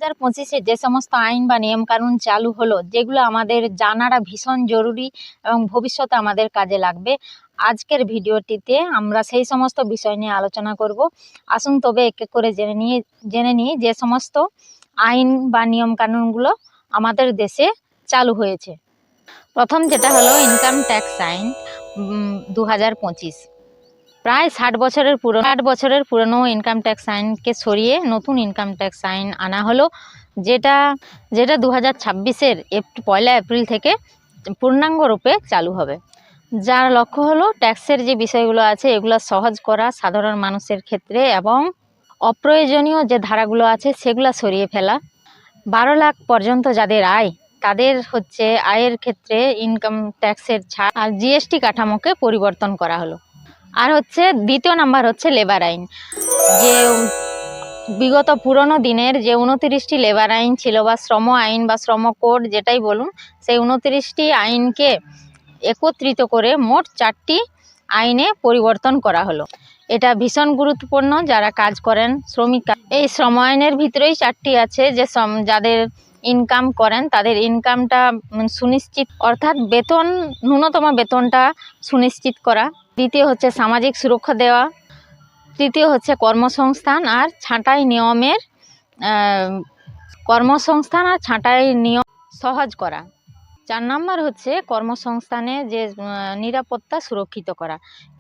2025-এ যে সমস্ত আইন বা নিয়ম কানুন চালু হলো, যেগুলো আমাদের জানাটা ভীষণ জরুরি এবং ভবিষ্যতে আমাদের কাজে লাগবে। আজকের ভিডিওটিতে আমরা সেই সমস্ত বিষয় নিয়ে আলোচনা করব। আসুন তবে এক এক করে জেনে নিই যে সমস্ত আইন বা নিয়ম কানুনগুলো আমাদের দেশে চালু হয়েছে। প্রথম যেটা হলো ইনকাম ট্যাক্স আইন 2025। প্রায় 60 বছরের পুরনো ইনকাম ট্যাক্স আইনকে সরিয়ে নতুন ইনকাম ট্যাক্স আইন আনা হলো, যেটা 2026-এর 1 এপ্রিল থেকে পূর্ণাঙ্গ রূপে চালু হবে। যার লক্ষ্য হলো ট্যাক্সের যে বিষয়গুলো আছে এগুলো সহজ করা সাধারণ মানুষের ক্ষেত্রে এবং অপ্রয়োজনীয় যে ধারাগুলো আছে সেগুলো সরিয়ে ফেলা। 12 লাখ পর্যন্ত যাদের আয়, তাদের হচ্ছে আয়ের ক্ষেত্রে ইনকাম ট্যাক্সের ছাড় আর জিএসটি কাঠামোকে পরিবর্তন করা হলো। আর হচ্ছে দ্বিতীয় নাম্বার হচ্ছে লেবার আইন। যে বিগত পুরনো দিনের যে 29টি লেবার আইন ছিল বা শ্রম আইন বা শ্রম কোড যেটাই বলুন, সেই 29টি আইনকে একত্রিত করে মোট 4টি আইনে পরিবর্তন করা হলো। এটা ভীষণ গুরুত্বপূর্ণ যারা কাজ করেন শ্রমিক। এই শ্রম আইনের ভিতরেই 4টি আছে যে যাদের ইনকাম করেন তাদের ইনকামটা সুনিশ্চিত, অর্থাৎ বেতন, ন্যূনতম বেতনটা সুনিশ্চিত করা। দ্বিতীয় হচ্ছে সামাজিক সুরক্ষা দেওয়া। তৃতীয় হচ্ছে কর্মসংস্থান আর ছাঁটাই নিয়ম সহজ করা। 4 নম্বর হচ্ছে কর্মসংস্থানে যে নিরাপত্তা সুরক্ষিত করা।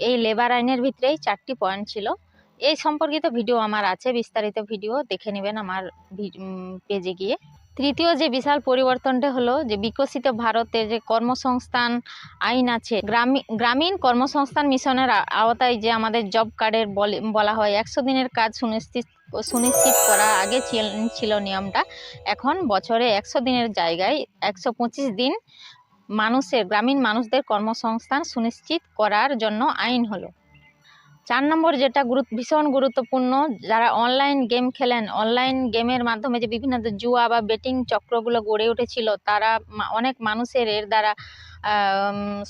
এই লেবার আইনের ভিতরেই 4টি পয়েন্ট ছিল। এই সম্পর্কিত ভিডিও আমার আছে, বিস্তারিত ভিডিও দেখে নেবেন আমার পেজে গিয়ে। তৃতীয় যে বিশাল পরিবর্তনটা হলো যে বিকশিত ভারতে যে কর্মসংস্থান আইন আছে, গ্রামীণ কর্মসংস্থান মিশনের আওতায় যে আমাদের জব কার্ডের বলা হয় 100 দিনের কাজ সুনিশ্চিত করা আগে ছিল নিয়মটা, এখন বছরে 100 দিনের জায়গায় 125 দিন গ্রামীণ মানুষদের কর্মসংস্থান সুনিশ্চিত করার জন্য আইন হলো। 4 নম্বর যেটা ভীষণ গুরুত্বপূর্ণ, যারা অনলাইন গেম খেলেন, অনলাইন গেমের মাধ্যমে যে বিভিন্ন জুয়া বা বেটিং চক্রগুলো গড়ে উঠেছিল, তারা অনেক মানুষের এর দ্বারা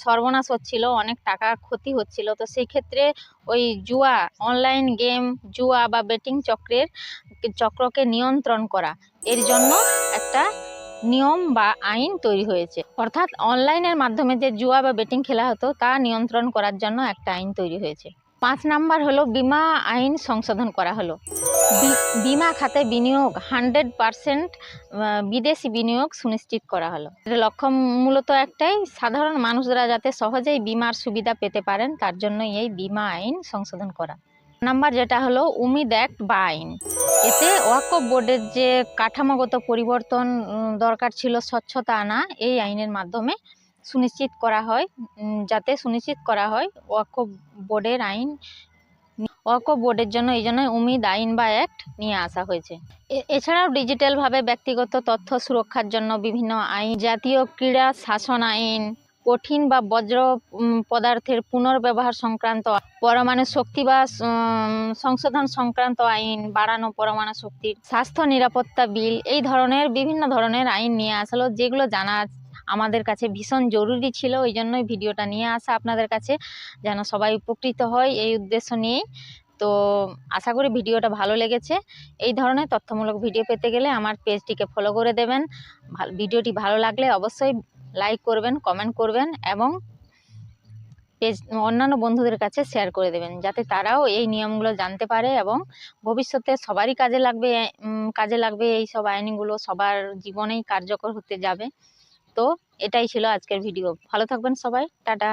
সর্বনাশ হচ্ছিল, অনেক টাকা ক্ষতি হচ্ছিল। তো সেই ক্ষেত্রে ওই অনলাইন গেম, জুয়া বা বেটিং চক্রকে নিয়ন্ত্রণ করা, এর জন্য একটা নিয়ম বা আইন তৈরি হয়েছে। অর্থাৎ অনলাইনের মাধ্যমে যে জুয়া বা বেটিং খেলা হতো তা নিয়ন্ত্রণ করার জন্য একটা আইন তৈরি হয়েছে। 5 নাম্বার হলো বিমা আইন সংশোধন করা হলো। বিমা খাতে বিনিয়োগ 100% বিদেশি বিনিয়োগ সুনিশ্চিত করা হলো। এর লক্ষ্য মূলত একটাই, সাধারণ মানুষরা যাতে সহজেই বিমার সুবিধা পেতে পারেন, তার জন্য এই বিমা আইন সংশোধন করা। নাম্বার যেটা হলো উমিদ অ্যাক্ট বা আইন। এতে ওয়াকফ বোর্ডের যে কাঠামোগত পরিবর্তন দরকার ছিল, স্বচ্ছতা আনা এই আইনের মাধ্যমে সুনিশ্চিত করা হয়, ওয়াকফ বোর্ডের জন্য এই জন্য উমিদ আইন বা অ্যাক্ট নিয়ে আসা হয়েছে। এছাড়াও ডিজিটালভাবে ব্যক্তিগত তথ্য সুরক্ষার জন্য বিভিন্ন আইন, জাতীয় ক্রীড়া শাসন আইন, কঠিন বা বজ্র পদার্থের পুনর্ব্যবহার সংক্রান্ত, পরমাণু শক্তি বা সংশোধন সংক্রান্ত আইন, বাড়ানো পরমাণু শক্তির, স্বাস্থ্য নিরাপত্তা বিল, এই ধরনের বিভিন্ন ধরনের আইন নিয়ে আসলো, যেগুলো জানা আমাদের কাছে ভীষণ জরুরি ছিল। ওই জন্যই ভিডিওটা নিয়ে আসা আপনাদের কাছে, যেন সবাই উপকৃত হয় এই উদ্দেশ্য নিয়েই। তো আশা করি ভিডিওটা ভালো লেগেছে। এই ধরনের তথ্যমূলক ভিডিও পেতে গেলে আমার পেজটিকে ফলো করে দেবেন। ভিডিওটি ভালো লাগলে অবশ্যই লাইক করবেন, কমেন্ট করবেন এবং অন্যান্য বন্ধুদের কাছে শেয়ার করে দেবেন, যাতে তারাও এই নিয়মগুলো জানতে পারে এবং ভবিষ্যতে সবারই কাজে লাগবে এই সব আইনগুলো, সবার জীবনেই কার্যকর হতে যাবে। তো এটাই ছিল আজকের ভিডিও। ভালো থাকবেন সবাই, টাটা।